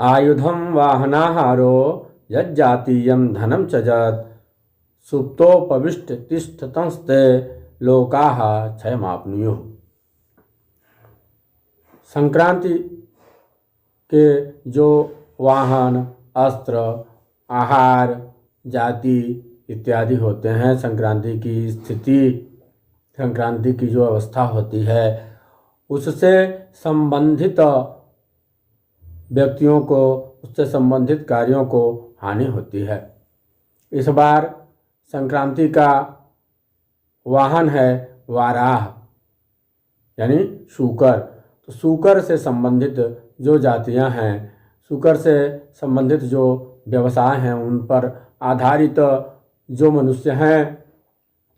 आयुधम वाहनाहारो यज्जातीयं धनम च जत् सुप्तोपविष्ट तिष्ठतंस्ते लोकाः क्षयमाप्नुयुः। संक्रांति के जो वाहन, अस्त्र, आहार, जाति इत्यादि होते हैं, संक्रांति की स्थिति, संक्रांति की जो अवस्था होती है, उससे संबंधित व्यक्तियों को, उससे संबंधित कार्यों को हानि होती है। इस बार संक्रांति का वाहन है वाराह यानी शूकर। तो शूकर से संबंधित जो जातियां हैं, शूकर से संबंधित जो व्यवसाय हैं, उन पर आधारित जो मनुष्य हैं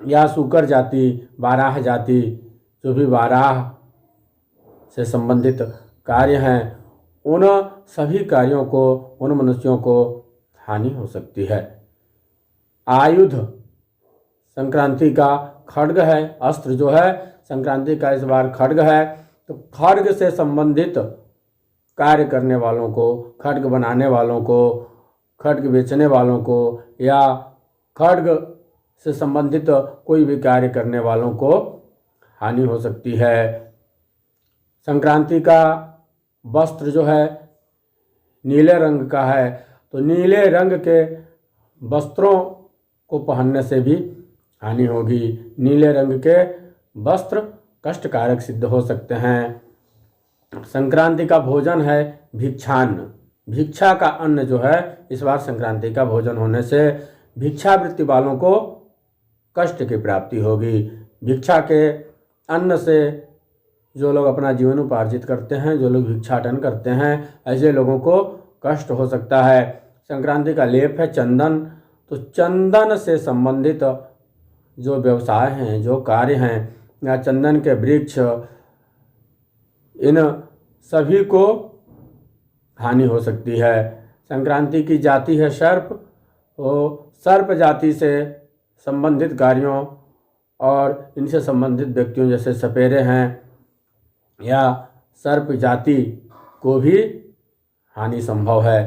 या शूकर जाति, वाराह जाति, जो भी वाराह से संबंधित कार्य हैं, उन सभी कार्यों को, उन मनुष्यों को हानि हो सकती है। आयुध संक्रांति का खड्ग है, अस्त्र जो है संक्रांति का इस बार खड्ग है। तो खड्ग से संबंधित कार्य करने वालों को, खड्ग बनाने वालों को, खड्ग बेचने वालों को या खड्ग से संबंधित कोई भी कार्य करने वालों को हानि हो सकती है। संक्रांति का वस्त्र जो है नीले रंग का है। तो नीले रंग के वस्त्रों को पहनने से भी हानि होगी। नीले रंग के वस्त्र कष्टकारक सिद्ध हो सकते हैं। संक्रांति का भोजन है भिक्षान्न। भिक्षा का अन्न जो है इस बार संक्रांति का भोजन होने से भिक्षावृत्ति वालों को कष्ट की प्राप्ति होगी। भिक्षा के अन्न से जो लोग अपना जीवन उपार्जित करते हैं, जो लोग भिक्षाटन करते हैं, ऐसे लोगों को कष्ट हो सकता है। संक्रांति का लेप है चंदन। तो चंदन से संबंधित जो व्यवसाय हैं, जो कार्य हैं, या चंदन के वृक्ष, इन सभी को हानि हो सकती है। संक्रांति की जाति है सर्प। तो सर्प जाति से संबंधित कार्यों और इनसे संबंधित व्यक्तियों जैसे सपेरे हैं या सर्प जाति को भी हानि संभव है।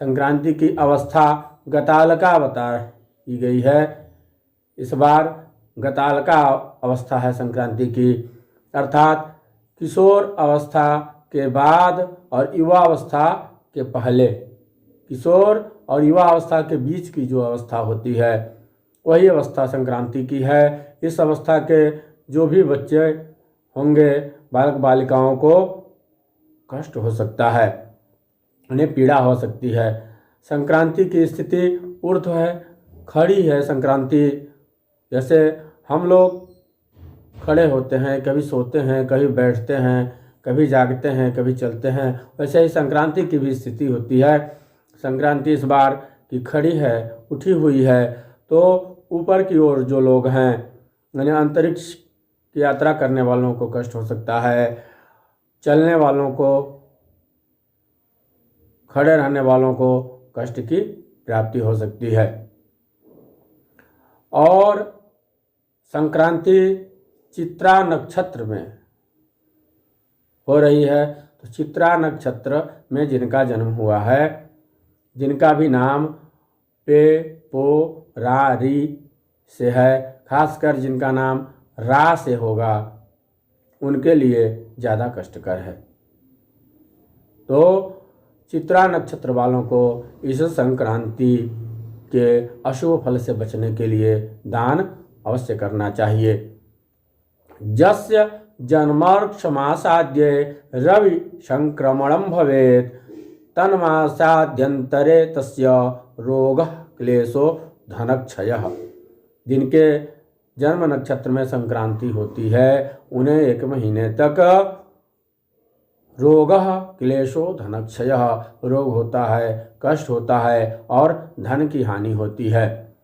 संक्रांति की अवस्था गतालका बताई गई है। इस बार गतालका अवस्था है संक्रांति की, अर्थात किशोर अवस्था के बाद और युवा अवस्था के पहले, किशोर और युवा अवस्था के बीच की जो अवस्था होती है, वही अवस्था संक्रांति की है। इस अवस्था के जो भी बच्चे होंगे, बालक बालिकाओं को कष्ट हो सकता है, उन्हें पीड़ा हो सकती है। संक्रांति की स्थिति ऊर्ध्व है, खड़ी है संक्रांति। जैसे हम लोग खड़े होते हैं, कभी सोते हैं, कभी बैठते हैं, कभी जागते हैं, कभी चलते हैं, वैसे ही संक्रांति की भी स्थिति होती है। संक्रांति इस बार की खड़ी है, उठी हुई है। तो ऊपर की ओर जो लोग हैं, यानी अंतरिक्ष की यात्रा करने वालों को कष्ट हो सकता है, चलने वालों को, खड़े रहने वालों को कष्ट की प्राप्ति हो सकती है। और संक्रांति चित्रा नक्षत्र में हो रही है। तो चित्रा नक्षत्र में जिनका जन्म हुआ है, जिनका भी नाम पे, पो, रा, री से है, खासकर जिनका नाम रा से होगा, उनके लिए ज़्यादा कष्टकर है। तो चित्रा नक्षत्र वालों को इस संक्रांति के अशुभ फल से बचने के लिए दान अवश्य करना चाहिए। जस्य जन्माक्षमासाद्ये रवि संक्रमणं भवेत् तन्मासाद्यंतरे तस्य रोगः क्लेशो धनक्षयः। जिनके जन्म नक्षत्र में संक्रांति होती है, उन्हें 1 महीने तक रोगः क्लेशो धनक्षयः, रोग होता है, कष्ट होता है और धन की हानि होती है।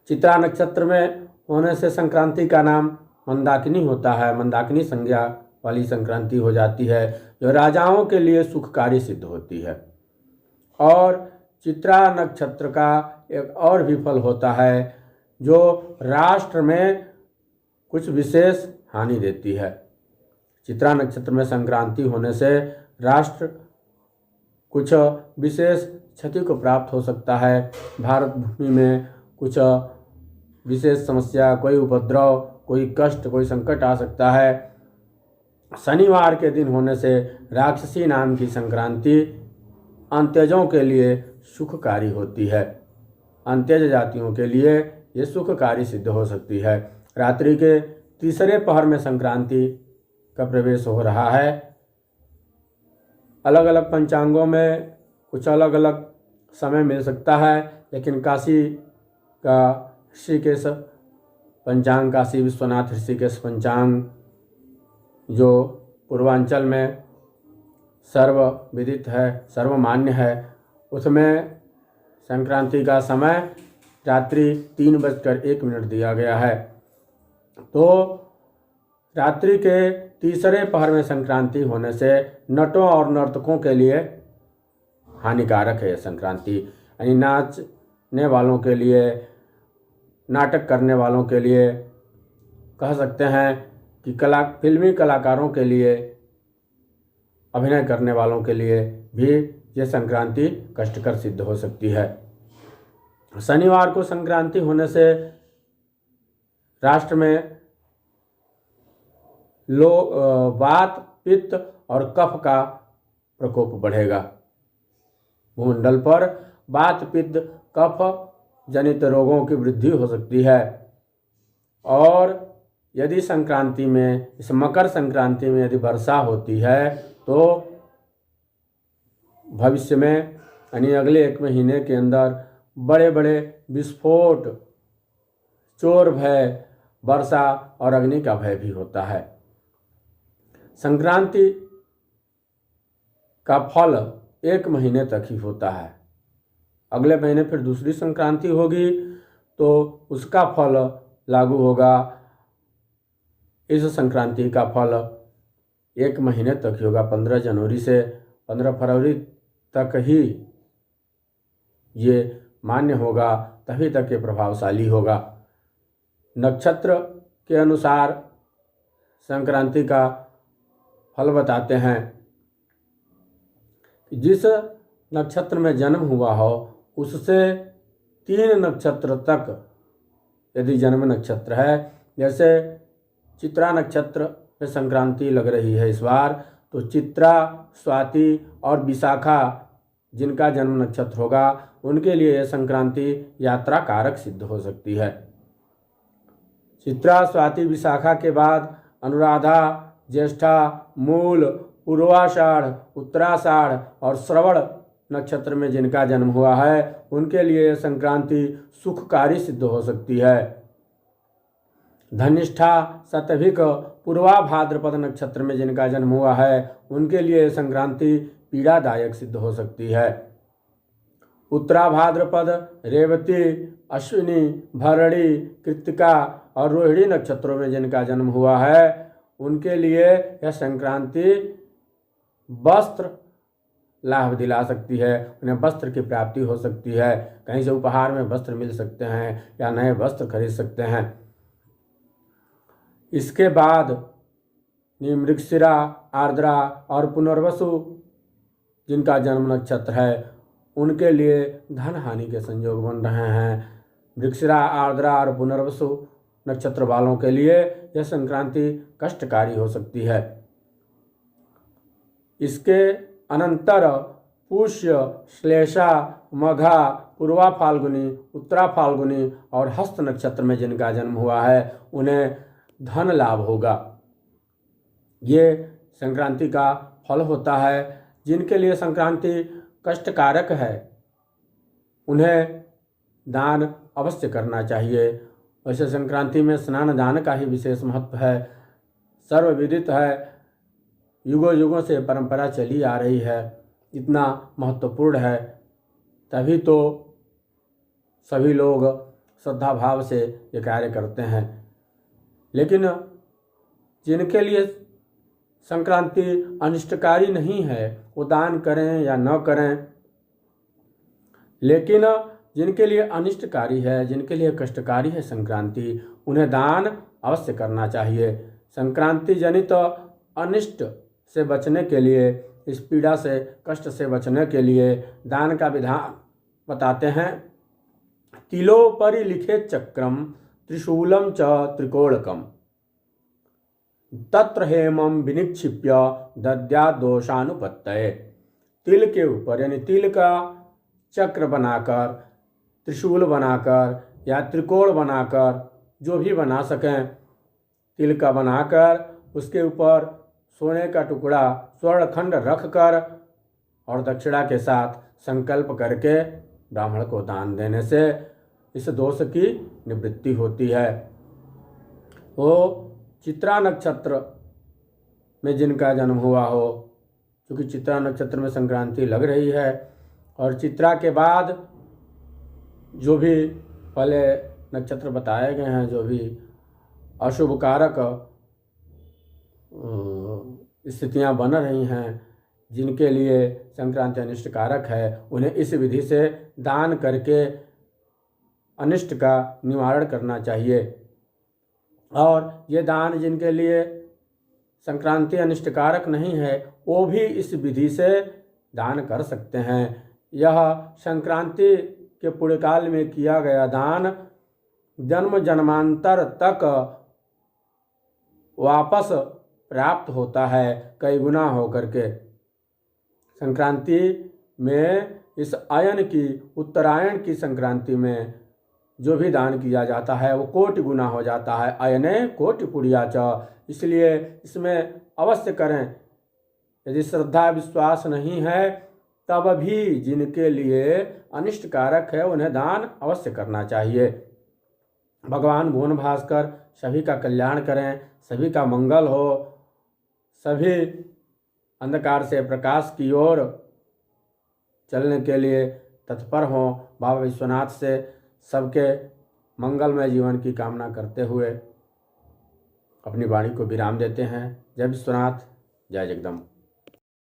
चित्रा नक्षत्र में होने से संक्रांति का नाम मंदाकिनी होता है। मंदाकिनी संज्ञा वाली संक्रांति हो जाती है, जो राजाओं के लिए सुखकारी सिद्ध होती है। और चित्रा नक्षत्र का एक और भी फल होता है, जो राष्ट्र में कुछ विशेष हानि देती है। चित्रा नक्षत्र में संक्रांति होने से राष्ट्र कुछ विशेष क्षति को प्राप्त हो सकता है। भारत भूमि में कुछ विशेष समस्या, कोई उपद्रव, कोई कष्ट, कोई संकट आ सकता है। शनिवार के दिन होने से राक्षसी नाम की संक्रांति अंत्यजों के लिए सुखकारी होती है। अंत्यज जातियों के लिए ये सुखकारी सिद्ध हो सकती है। रात्रि के तीसरे पहर में संक्रांति का प्रवेश हो रहा है। अलग अलग पंचांगों में कुछ अलग अलग समय मिल सकता है, लेकिन काशी का ऋषिकेश पंचांग, काशी विश्वनाथ ऋषिकेश पंचांग जो पूर्वांचल में सर्वविदित है, सर्वमान्य है, उसमें संक्रांति का समय रात्रि 3:01 दिया गया है। तो रात्रि के तीसरे पहर में संक्रांति होने से नटों और नर्तकों के लिए हानिकारक है। संक्रांति यानी नाचने वालों के लिए, नाटक करने वालों के लिए, कह सकते हैं कि फिल्मी कलाकारों के लिए, अभिनय करने वालों के लिए भी ये संक्रांति कष्टकर सिद्ध हो सकती है। शनिवार को संक्रांति होने से राष्ट्र में वात, पित्त और कफ का प्रकोप बढ़ेगा। भूमंडल पर वात, पित्त, कफ जनित रोगों की वृद्धि हो सकती है। और यदि संक्रांति में, इस मकर संक्रांति में यदि वर्षा होती है तो भविष्य में यानी अगले 1 महीने के अंदर बड़े बड़े विस्फोट, चोर भय, वर्षा और अग्नि का भय भी होता है। संक्रांति का फल 1 महीने तक ही होता है। अगले महीने फिर दूसरी संक्रांति होगी तो उसका फल लागू होगा। इस संक्रांति का फल 1 महीने तक ही होगा। 15 जनवरी से 15 फरवरी तक ही ये मान्य होगा, तभी तक ये प्रभावशाली होगा। नक्षत्र के अनुसार संक्रांति का फल बताते हैं। जिस नक्षत्र में जन्म हुआ हो उससे 3 नक्षत्र तक यदि जन्म नक्षत्र है, जैसे चित्रा नक्षत्र में संक्रांति लग रही है इस बार, तो चित्रा, स्वाति और विशाखा जिनका जन्म नक्षत्र होगा उनके लिए यह संक्रांति यात्रा कारक सिद्ध हो सकती है। चित्रा, स्वाति, विशाखा के बाद अनुराधा, ज्येष्ठा, मूल, पूर्वाषाढ़, उत्तराषाढ़ और श्रवण नक्षत्र में जिनका जन्म हुआ है उनके लिए यह संक्रांति सुखकारी सिद्ध हो सकती है। धनिष्ठा, शतभिक, पूर्वा भाद्रपद नक्षत्र में जिनका जन्म हुआ है उनके लिए यह संक्रांति पीड़ादायक सिद्ध हो सकती है। उत्तरा भाद्रपद, रेवती, अश्विनी, भरणी, कृत्तिका और रोहिणी नक्षत्रों में जिनका जन्म हुआ है उनके लिए यह संक्रांति वस्त्र लाभ दिला सकती है। उन्हें वस्त्र की प्राप्ति हो सकती है, कहीं से उपहार में वस्त्र मिल सकते हैं या नए वस्त्र खरीद सकते हैं। इसके बाद मृगशिरा, आर्द्रा और पुनर्वसु जिनका जन्म नक्षत्र है उनके लिए धन हानि के संयोग बन रहे हैं। मृगशिरा, आर्द्रा और पुनर्वसु नक्षत्र वालों के लिए यह संक्रांति कष्टकारी हो सकती है। इसके अनंतर पुष्य, श्लेषा, मघा, पूर्वा फाल्गुनी, उत्तरा फाल्गुनी और हस्त नक्षत्र में जिनका जन्म हुआ है उन्हें धन लाभ होगा। ये संक्रांति का फल होता है। जिनके लिए संक्रांति कष्टकारक है उन्हें दान अवश्य करना चाहिए। वैसे संक्रांति में स्नान दान का ही विशेष महत्व है, सर्वविदित है, युगों युगों से परंपरा चली आ रही है, इतना महत्वपूर्ण है, तभी तो सभी लोग श्रद्धा भाव से ये कार्य करते हैं। लेकिन जिनके लिए संक्रांति अनिष्टकारी नहीं है वो दान करें या न करें, लेकिन जिनके लिए अनिष्टकारी है, जिनके लिए कष्टकारी है संक्रांति, उन्हें दान अवश्य करना चाहिए। संक्रांति जनित अनिष्ट से बचने के लिए इस पीड़ा से, कष्ट से बचने के लिए दान का विधान बताते हैं। तिलोपरि लिखे चक्रम त्रिशूलम च त्रिकोणकम तत्र हेमं विनिक्षिप्य दद्यात् दोषानुपत्तये। तिल के ऊपर यानी तिल का चक्र बनाकर, त्रिशूल बनाकर या त्रिकोण बनाकर, जो भी बना सकें, तिल का बनाकर उसके ऊपर सोने का टुकड़ा स्वर्णखंड रखकर और दक्षिणा के साथ संकल्प करके ब्राह्मण को दान देने से इस दोष की निवृत्ति होती है। वो चित्रा नक्षत्र में जिनका जन्म हुआ हो, क्योंकि चित्रा नक्षत्र में संक्रांति लग रही है, और चित्रा के बाद जो भी पहले नक्षत्र बताए गए हैं, जो भी अशुभ कारक स्थितियां बन रही हैं, जिनके लिए संक्रांति अनिष्ट कारक है, उन्हें इस विधि से दान करके अनिष्ट का निवारण करना चाहिए। और ये दान जिनके लिए संक्रांति अनिष्ट कारक नहीं है, वो भी इस विधि से दान कर सकते हैं। यह संक्रांति के पुण्यकाल में किया गया दान जन्म जन्मांतर तक वापस प्राप्त होता है, कई गुना होकर के। संक्रांति में इस अयन की, उत्तरायण की संक्रांति में जो भी दान किया जाता है वो कोटि गुना हो जाता है। अयने कोटि पुण्या च, इसलिए इसमें अवश्य करें। यदि श्रद्धा विश्वास नहीं है, तब भी जिनके लिए अनिष्ट कारक है उन्हें दान अवश्य करना चाहिए। भगवान भुवन भास्कर सभी का कल्याण करें, सभी का मंगल हो, सभी अंधकार से प्रकाश की ओर चलने के लिए तत्पर हों। बाबा विश्वनाथ से सबके मंगलमय जीवन की कामना करते हुए अपनी वाणी को विराम देते हैं। जय विश्वनाथ, जय जगदम्ब।